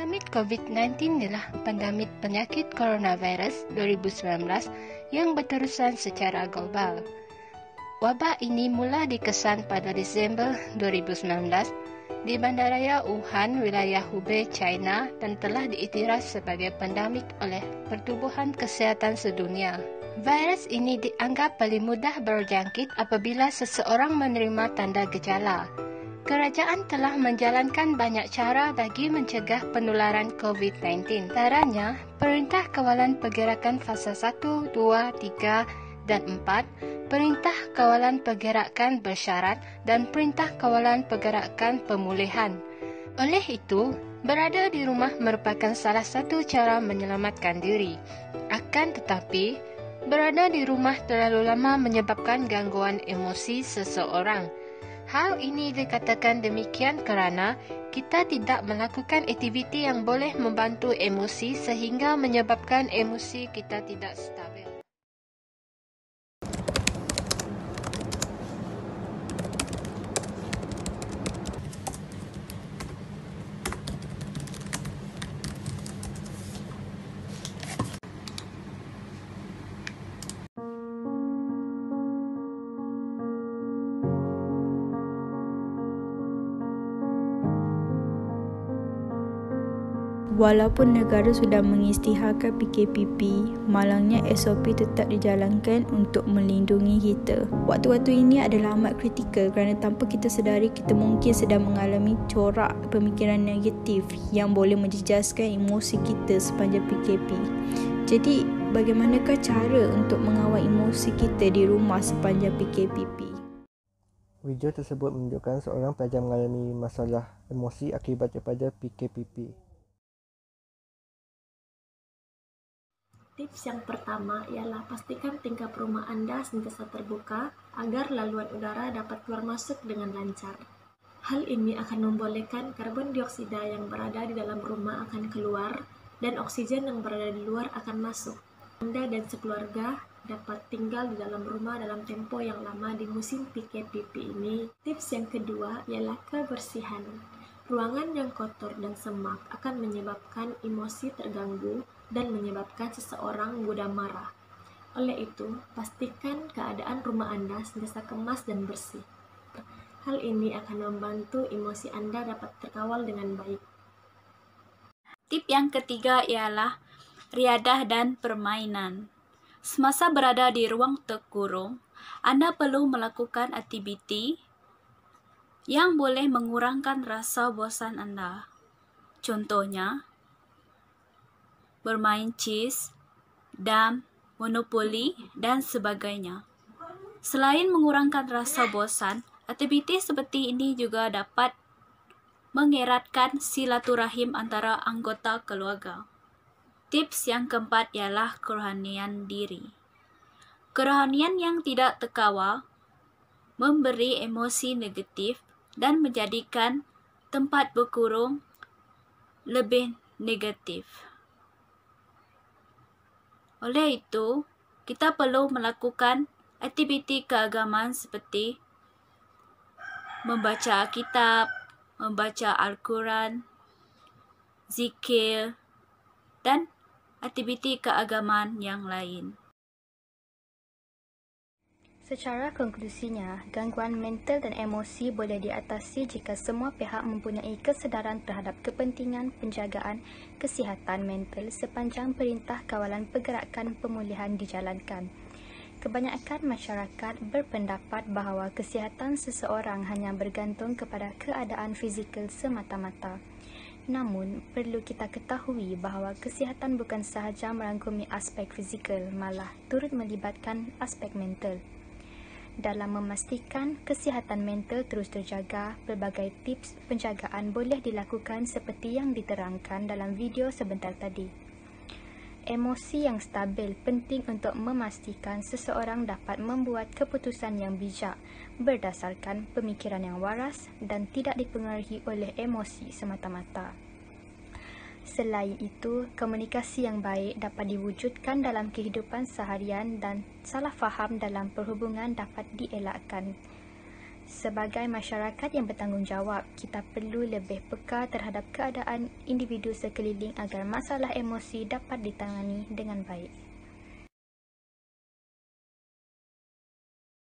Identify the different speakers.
Speaker 1: Pandemik COVID-19 ialah pandemik penyakit coronavirus 2019 yang berterusan secara global. Wabak ini mula dikesan pada Disember 2019 di Bandaraya Wuhan, wilayah Hubei, China dan telah diiktiraf sebagai pandemik oleh Pertubuhan Kesihatan Sedunia. Virus ini dianggap paling mudah berjangkit apabila seseorang menerima tanda gejala. Kerajaan telah menjalankan banyak cara bagi mencegah penularan COVID-19. Antaranya, Perintah Kawalan Pergerakan Fasa 1, 2, 3 dan 4, Perintah Kawalan Pergerakan Bersyarat dan Perintah Kawalan Pergerakan Pemulihan. Oleh itu, berada di rumah merupakan salah satu cara menyelamatkan diri. Akan tetapi, berada di rumah terlalu lama menyebabkan gangguan emosi seseorang. Hal ini dikatakan demikian kerana kita tidak melakukan aktiviti yang boleh membantu emosi sehingga menyebabkan emosi kita tidak stabil.
Speaker 2: Walaupun negara sudah mengisytiharkan PKPP, malangnya SOP tetap dijalankan untuk melindungi kita. Waktu-waktu ini adalah amat kritikal kerana tanpa kita sedari kita mungkin sedang mengalami corak pemikiran negatif yang boleh menjejaskan emosi kita sepanjang PKP. Jadi, bagaimanakah cara untuk mengawal emosi kita di rumah sepanjang PKPP?
Speaker 3: Video tersebut menunjukkan seorang pelajar mengalami masalah emosi akibat daripada PKPP.
Speaker 4: Tips yang pertama ialah pastikan tingkap rumah anda sentiasa terbuka agar laluan udara dapat keluar masuk dengan lancar. Hal ini akan membolehkan karbon dioksida yang berada di dalam rumah akan keluar dan oksigen yang berada di luar akan masuk. Anda dan sekeluarga dapat tinggal di dalam rumah dalam tempo yang lama di musim PKPP ini. Tips yang kedua ialah kebersihan. Ruangan yang kotor dan semak akan menyebabkan emosi terganggu dan menyebabkan seseorang mudah marah. Oleh itu, pastikan keadaan rumah anda sentiasa kemas dan bersih. Hal ini akan membantu emosi anda dapat terkawal dengan baik.
Speaker 5: Tip yang ketiga ialah riadah dan permainan. Semasa berada di ruang terkurung, anda perlu melakukan aktiviti yang boleh mengurangkan rasa bosan anda. Contohnya, bermain chess, dam, monopoli dan sebagainya. Selain mengurangkan rasa bosan, aktiviti seperti ini juga dapat mengeratkan silaturahim antara anggota keluarga. Tips yang keempat ialah kerohanian diri. Kerohanian yang tidak terkawal memberi emosi negatif dan menjadikan tempat berkurung lebih negatif. Oleh itu, kita perlu melakukan aktiviti keagamaan seperti membaca kitab, membaca Al-Quran, zikir, dan aktiviti keagamaan yang lain.
Speaker 6: Secara konklusinya, gangguan mental dan emosi boleh diatasi jika semua pihak mempunyai kesedaran terhadap kepentingan penjagaan kesihatan mental sepanjang Perintah Kawalan Pergerakan Pemulihan dijalankan. Kebanyakan masyarakat berpendapat bahawa kesihatan seseorang hanya bergantung kepada keadaan fizikal semata-mata. Namun, perlu kita ketahui bahawa kesihatan bukan sahaja merangkumi aspek fizikal, malah turut melibatkan aspek mental. Dalam memastikan kesihatan mental terus terjaga, pelbagai tips penjagaan boleh dilakukan seperti yang diterangkan dalam video sebentar tadi. Emosi yang stabil penting untuk memastikan seseorang dapat membuat keputusan yang bijak berdasarkan pemikiran yang waras dan tidak dipengaruhi oleh emosi semata-mata. Selain itu, komunikasi yang baik dapat diwujudkan dalam kehidupan seharian dan salah faham dalam perhubungan dapat dielakkan. Sebagai masyarakat yang bertanggungjawab, kita perlu lebih peka terhadap keadaan individu sekeliling agar masalah emosi dapat ditangani dengan baik.